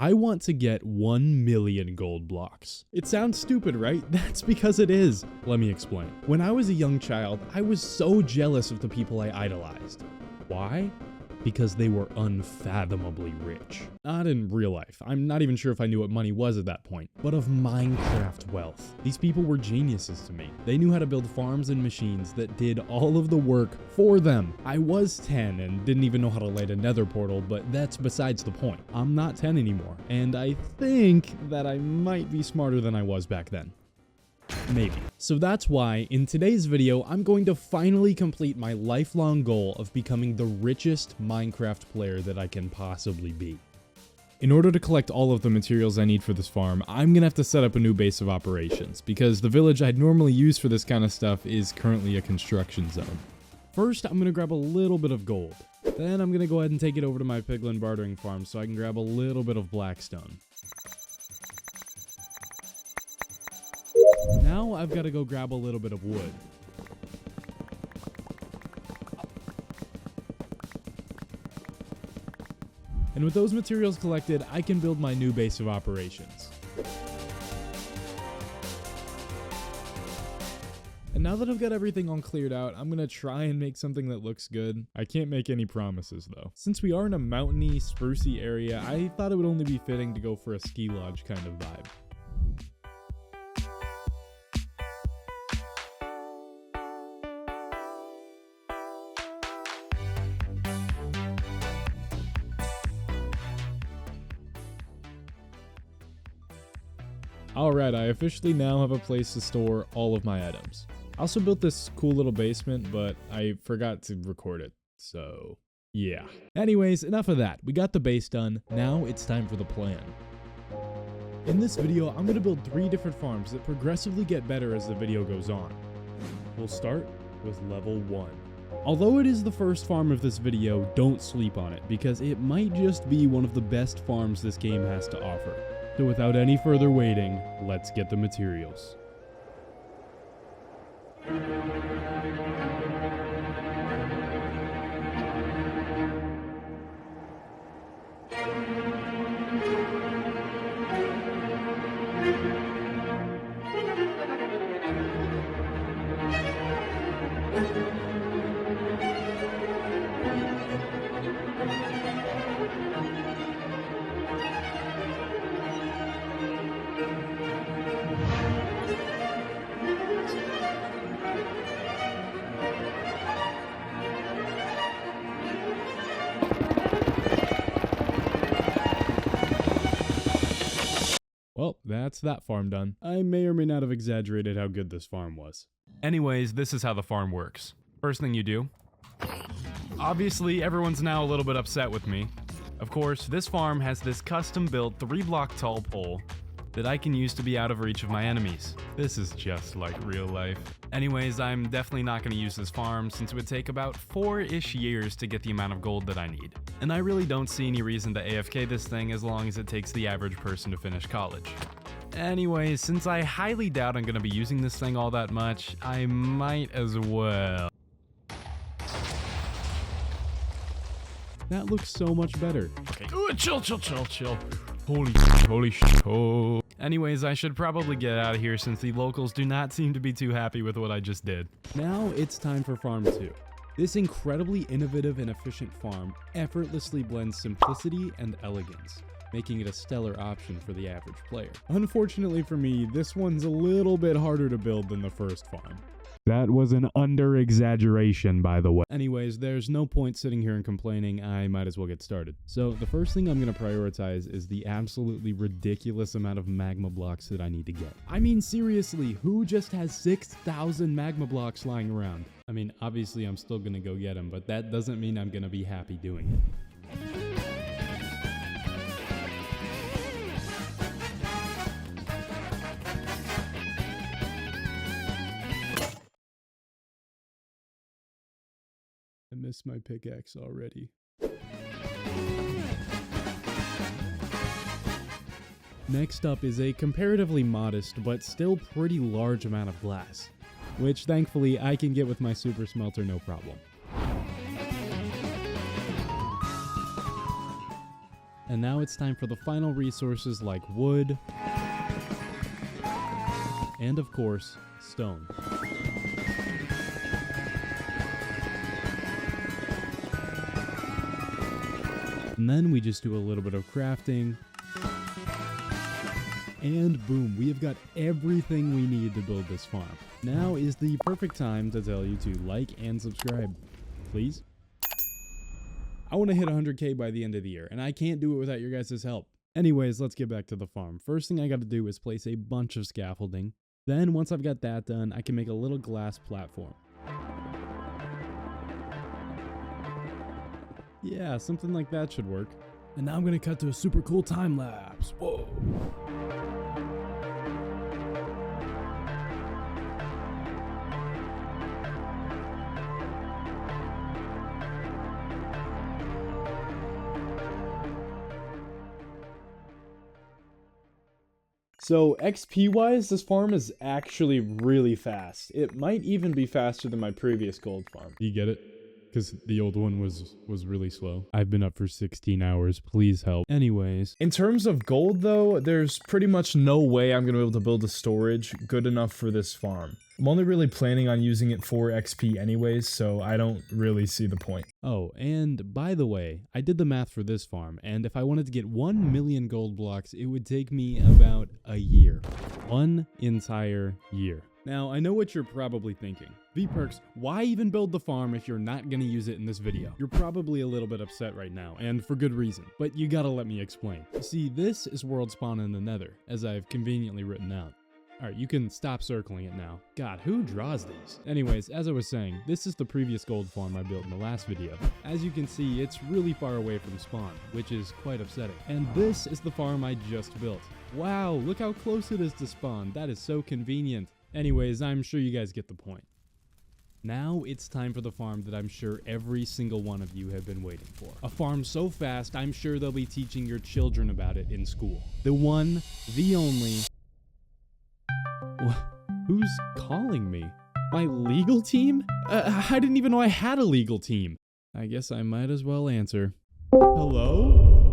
I want to get 1 million gold blocks. It sounds stupid, right? That's because it is. Let me explain. When I was a young child, I was so jealous of the people I idolized. Why? Because they were unfathomably rich. Not in real life. I'm not even sure if I knew what money was at that point, but of Minecraft wealth. These people were geniuses to me. They knew how to build farms and machines that did all of the work for them. I was 10 and didn't even know how to light a nether portal, but that's besides the point. I'm not 10 anymore, and I think that I might be smarter than I was back then. Maybe. So that's why, in today's video, I'm going to finally complete my lifelong goal of becoming the richest Minecraft player that I can possibly be. In order to collect all of the materials I need for this farm, I'm gonna have to set up a new base of operations, because the village I'd normally use for this kind of stuff is currently a construction zone. First, I'm gonna grab a little bit of gold. Then I'm gonna go ahead and take it over to my piglin bartering farm so I can grab a little bit of blackstone. Now I've got to go grab a little bit of wood. And with those materials collected, I can build my new base of operations. And now that I've got everything all cleared out, I'm gonna try and make something that looks good. I can't make any promises though. Since we are in a mountainy, sprucey area, I thought it would only be fitting to go for a ski lodge kind of vibe. Alright, I officially now have a place to store all of my items. I also built this cool little basement, but I forgot to record it, so yeah. Anyways, enough of that. We got the base done, now it's time for the plan. In this video, I'm going to build 3 different farms that progressively get better as the video goes on. We'll start with level 1. Although it is the first farm of this video, don't sleep on it, because it might just be one of the best farms this game has to offer. So without any further waiting, let's get the materials. Well, that's that farm done. I may or may not have exaggerated how good this farm was. Anyways, this is how the farm works. First thing you do. Obviously, everyone's now a little bit upset with me. Of course, this farm has this custom-built 3-block tall pole that I can use to be out of reach of my enemies. This is just like real life. Anyways, I'm definitely not going to use this farm since it would take about 4-ish years to get the amount of gold that I need. And I really don't see any reason to AFK this thing as long as it takes the average person to finish college. Anyways, since I highly doubt I'm going to be using this thing all that much, I might as well. That looks so much better. Okay, chill. Holy shit. Oh. Anyways, I should probably get out of here since the locals do not seem to be too happy with what I just did. Now it's time for farm 2. This incredibly innovative and efficient farm effortlessly blends simplicity and elegance, making it a stellar option for the average player. Unfortunately for me, this one's a little bit harder to build than the first farm. That was an under-exaggeration, by the way. Anyways, there's no point sitting here and complaining. I might as well get started. So the first thing I'm going to prioritize is the absolutely ridiculous amount of magma blocks that I need to get. I mean, seriously, who just has 6,000 magma blocks lying around? I mean, obviously I'm still going to go get them, but that doesn't mean I'm going to be happy doing it. I miss my pickaxe already. Next up is a comparatively modest but still pretty large amount of glass, which thankfully I can get with my super smelter no problem. And now it's time for the final resources like wood, and of course, stone. And then we just do a little bit of crafting. And boom, we have got everything we need to build this farm. Now is the perfect time to tell you to like and subscribe, please. I want to hit 100K by the end of the year, and I can't do it without your guys' help. Anyways, let's get back to the farm. First thing I got to do is place a bunch of scaffolding. Then once I've got that done, I can make a little glass platform. Yeah, something like that should work. And now I'm going to cut to a super cool time lapse. Whoa. So XP wise, this farm is actually really fast. It might even be faster than my previous gold farm. You get it? Because the old one was really slow. I've been up for 16 hours. Please help. Anyways. In terms of gold, though, there's pretty much no way I'm going to be able to build a storage good enough for this farm. I'm only really planning on using it for XP anyways, so I don't really see the point. Oh, and by the way, I did the math for this farm, and if I wanted to get 1 million gold blocks, it would take me about a year. 1 entire year. Now, I know what you're probably thinking. V-Perks, why even build the farm if you're not going to use it in this video? You're probably a little bit upset right now, and for good reason. But you gotta let me explain. See, this is world spawn in the nether, as I've conveniently written out. Alright, you can stop circling it now. God, who draws these? Anyways, as I was saying, this is the previous gold farm I built in the last video. As you can see, it's really far away from spawn, which is quite upsetting. And this is the farm I just built. Wow, look how close it is to spawn. That is so convenient. Anyways, I'm sure you guys get the point. Now it's time for the farm that I'm sure every single one of you have been waiting for. A farm so fast, I'm sure they'll be teaching your children about it in school. The one, the only... Who's calling me? My legal team? I didn't even know I had a legal team. I guess I might as well answer. Hello?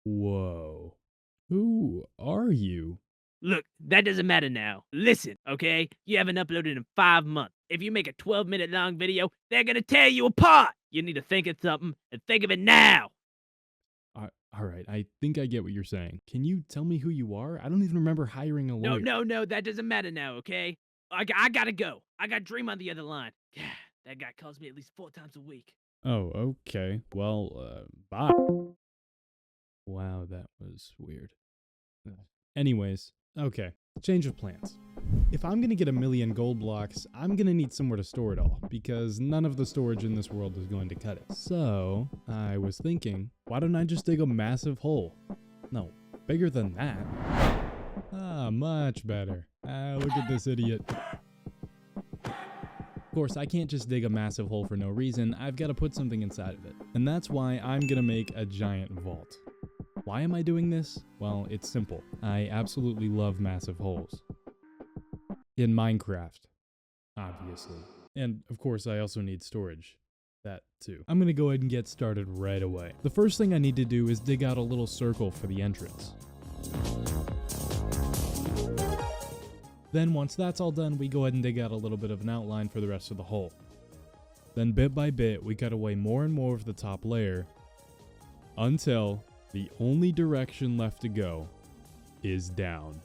Whoa. Who are you? Look, that doesn't matter now. Listen, okay? You haven't uploaded in 5 months. If you make a 12-minute long video, they're gonna tear you apart! You need to think of something, and think of it now! Alright, I think I get what you're saying. Can you tell me who you are? I don't even remember hiring a lawyer. No, that doesn't matter now, okay? I gotta go. I got Dream on the other line. That guy calls me at least 4 times a week. Oh, okay. Well, bye. Wow, that was weird. Anyways, okay. Change of plans. If I'm gonna get 1 million gold blocks, I'm gonna need somewhere to store it all, because none of the storage in this world is going to cut it. So, I was thinking, why don't I just dig a massive hole? No, bigger than that. Ah, much better. Look at this idiot. Of course, I can't just dig a massive hole for no reason. I've got to put something inside of it. And that's why I'm gonna make a giant vault. Why am I doing this? Well, it's simple. I absolutely love massive holes. In Minecraft, obviously. And of course, I also need storage. That too. I'm gonna go ahead and get started right away. The first thing I need to do is dig out a little circle for the entrance. Then once that's all done, we go ahead and dig out a little bit of an outline for the rest of the hole. Then bit by bit, we cut away more and more of the top layer until the only direction left to go is down.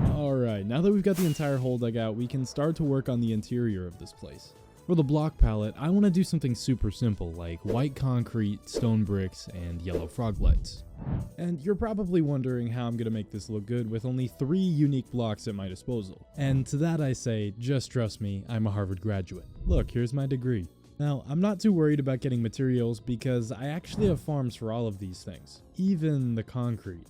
Alright, now that we've got the entire hole dug out, we can start to work on the interior of this place. For the block palette, I want to do something super simple, like white concrete, stone bricks, and yellow frog lights. And you're probably wondering how I'm going to make this look good with only 3 unique blocks at my disposal. And to that I say, just trust me, I'm a Harvard graduate. Look, here's my degree. Now, I'm not too worried about getting materials because I actually have farms for all of these things, even the concrete.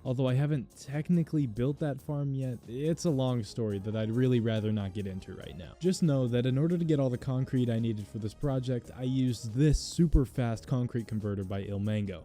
Although I haven't technically built that farm yet, it's a long story that I'd really rather not get into right now. Just know that in order to get all the concrete I needed for this project, I used this super fast concrete converter by Ilmango.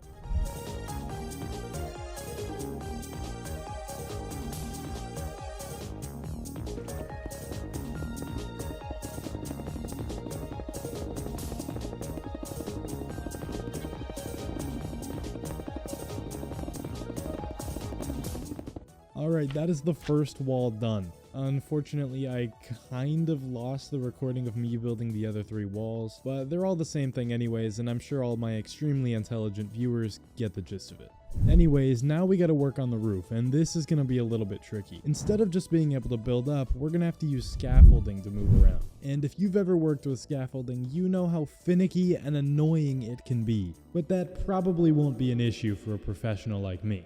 Alright, that is the first wall done. Unfortunately, I kind of lost the recording of me building the other 3 walls, but they're all the same thing anyways, and I'm sure all my extremely intelligent viewers get the gist of it. Anyways, now we gotta work on the roof, and this is gonna be a little bit tricky. Instead of just being able to build up, we're gonna have to use scaffolding to move around. And if you've ever worked with scaffolding, you know how finicky and annoying it can be. But that probably won't be an issue for a professional like me.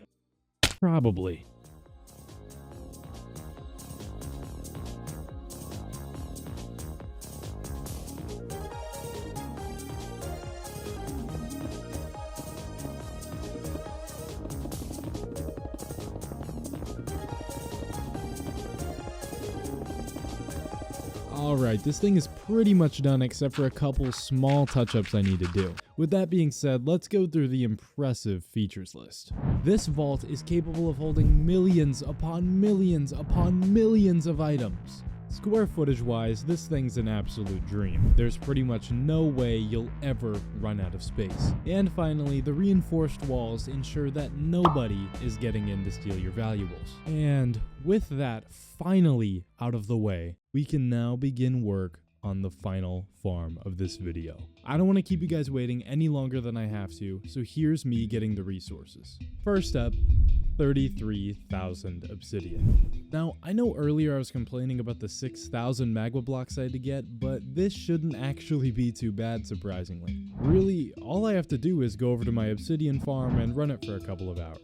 Probably. Alright, this thing is pretty much done except for a couple small touch-ups I need to do. With that being said, let's go through the impressive features list. This vault is capable of holding millions upon millions upon millions of items. Square footage wise, this thing's an absolute dream. There's pretty much no way you'll ever run out of space. And finally, the reinforced walls ensure that nobody is getting in to steal your valuables. And with that finally out of the way, we can now begin work on the final farm of this video. I don't want to keep you guys waiting any longer than I have to, so here's me getting the resources. First up, 33,000 obsidian. Now, I know earlier I was complaining about the 6,000 magma blocks I had to get, but this shouldn't actually be too bad, surprisingly. Really, all I have to do is go over to my obsidian farm and run it for a couple of hours.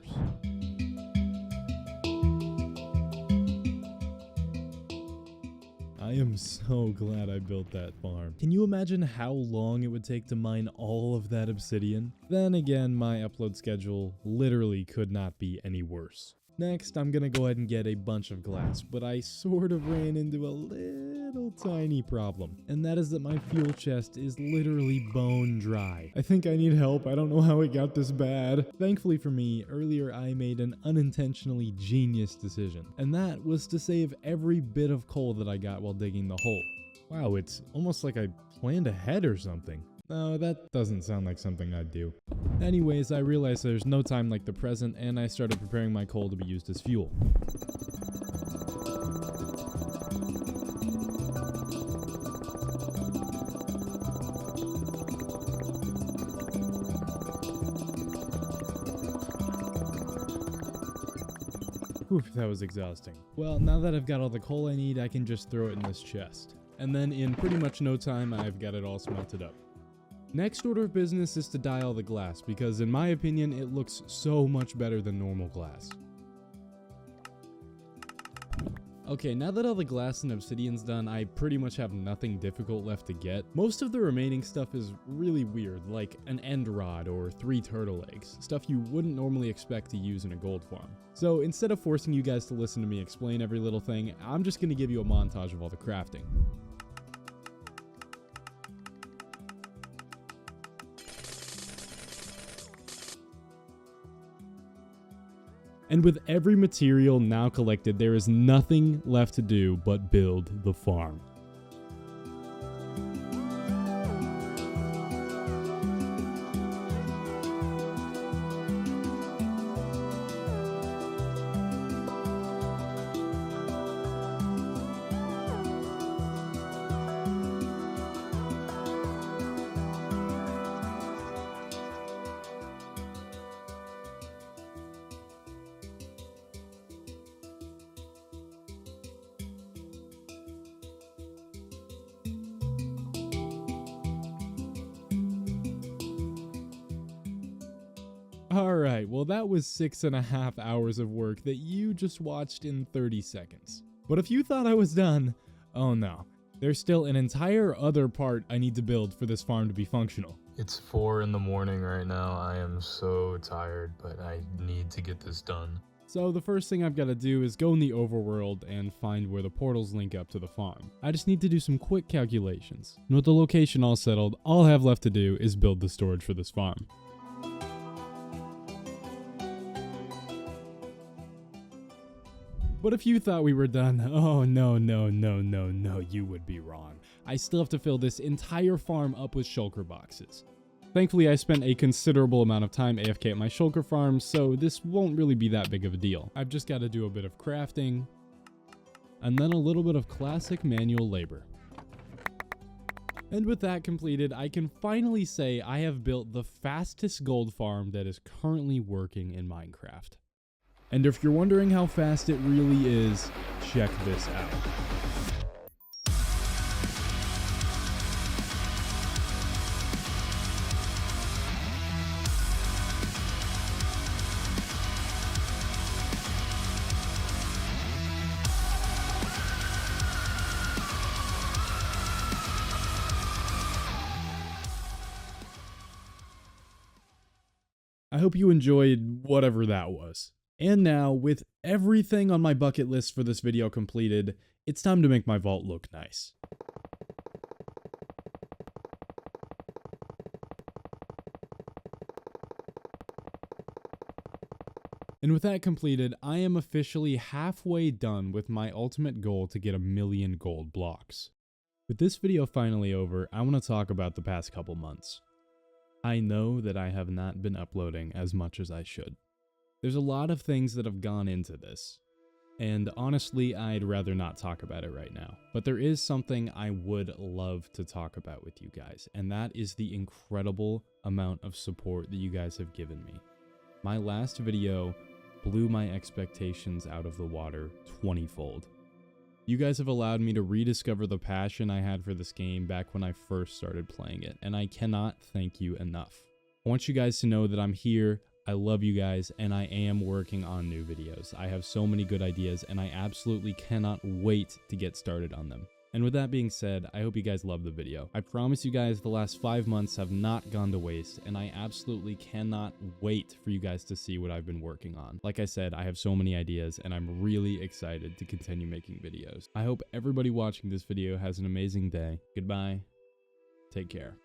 I am so glad I built that farm. Can you imagine how long it would take to mine all of that obsidian? Then again, my upload schedule literally could not be any worse. Next, I'm gonna go ahead and get a bunch of glass, but I sort of ran into a little tiny problem, and that is that my fuel chest is literally bone dry. I think I need help. I don't know how it got this bad. Thankfully for me, earlier I made an unintentionally genius decision, and that was to save every bit of coal that I got while digging the hole. Wow, it's almost like I planned ahead or something. No, that doesn't sound like something I'd do. Anyways, I realized there's no time like the present, and I started preparing my coal to be used as fuel. Whew, that was exhausting. Well, now that I've got all the coal I need, I can just throw it in this chest. And then in pretty much no time, I've got it all smelted up. Next order of business is to dye all the glass, because in my opinion, it looks so much better than normal glass. Okay, now that all the glass and obsidian's done, I pretty much have nothing difficult left to get. Most of the remaining stuff is really weird, like an end rod or 3 turtle eggs, stuff you wouldn't normally expect to use in a gold farm. So instead of forcing you guys to listen to me explain every little thing, I'm just going to give you a montage of all the crafting. And with every material now collected, there is nothing left to do but build the farm. Alright, well that was 6.5 hours of work that you just watched in 30 seconds. But if you thought I was done, oh no. There's still an entire other part I need to build for this farm to be functional. It's 4 in the morning right now. I am so tired, but I need to get this done. So the first thing I've got to do is go in the overworld and find where the portals link up to the farm. I just need to do some quick calculations. And with the location all settled, all I have left to do is build the storage for this farm. But if you thought we were done, oh no, you would be wrong. I still have to fill this entire farm up with shulker boxes. Thankfully, I spent a considerable amount of time AFK at my shulker farm, so this won't really be that big of a deal. I've just got to do a bit of crafting, and then a little bit of classic manual labor. And with that completed, I can finally say I have built the fastest gold farm that is currently working in Minecraft. And if you're wondering how fast it really is, check this out. I hope you enjoyed whatever that was. And now, with everything on my bucket list for this video completed, it's time to make my vault look nice. And with that completed, I am officially halfway done with my ultimate goal to get 1,000,000 gold blocks. With this video finally over, I want to talk about the past couple months. I know that I have not been uploading as much as I should. There's a lot of things that have gone into this, and honestly, I'd rather not talk about it right now. But there is something I would love to talk about with you guys, and that is the incredible amount of support that you guys have given me. My last video blew my expectations out of the water 20-fold. You guys have allowed me to rediscover the passion I had for this game back when I first started playing it, and I cannot thank you enough. I want you guys to know that I'm here. I love you guys, and I am working on new videos. I have so many good ideas, and I absolutely cannot wait to get started on them. And with that being said, I hope you guys love the video. I promise you guys the last 5 months have not gone to waste, and I absolutely cannot wait for you guys to see what I've been working on. Like I said, I have so many ideas, and I'm really excited to continue making videos. I hope everybody watching this video has an amazing day. Goodbye. Take care.